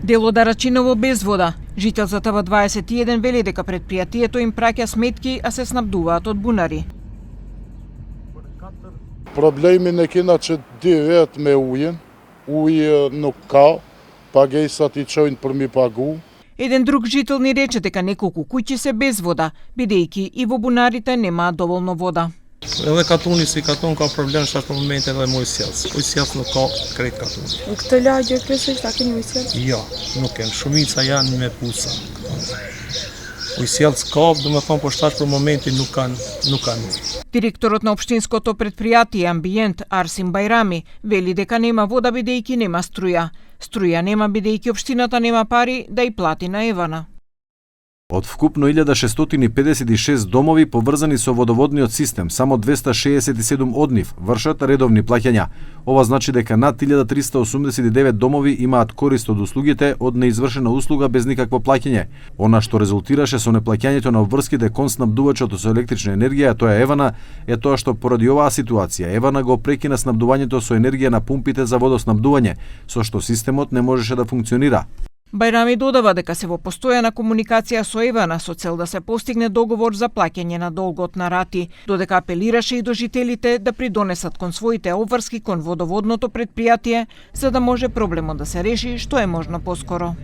Дело Дарачиново без вода. Жител за ТВ21 вели дека предпријатието им праќа сметки, а се снабдуваат од бунари. Проблеми некина че дивеат me ujin, uji nuk ka, pagesat I çojnë për mi pagu. Еден друг жител ни рече дека неколку куќи се без вода, бидејќи и во бунарите немаат доволно вода. Edhe Katuni si Katon ka problem sa për moment edhe më ujësjelës. Ujësjelës nuk ka krejt Katuni. Në këtë lagje kryesisht a keni ujësjelës? Jo, nuk kemë. Shumica janë me pusa. Ujësjelës ka, do me thonë, po shtash për momentin nuk kanë. Директорот на општинското предпријатие Амбиент Арсим Байрами вели дека нема вода бидејќи нема струја. Струја нема бидејќи општината нема пари да ја плати на Евана. Од вкупно 1656 домови поврзани со водоводниот систем, само 267 од нив вршат редовни плаќања. Ова значи дека над 1389 домови имаат корист од услугите од неизвршена услуга без никакво плаќање. Она што резултираше со неплаќањето на обврските кон снабдувачот со електрична енергија, тоа е Евана, е тоа што поради оваа ситуација Евана го прекина снабдувањето со енергија на пумпите за водоснабдување, со што системот не можеше да функционира. Байрами додава дека се во постојана комуникација со Евана со цел да се постигне договор за плаќање на долгот на рати, додека апелираше и до жителите да придонесат кон своите обврски кон водоводното предпријатие, за да може проблемот да се реши што е можно поскоро.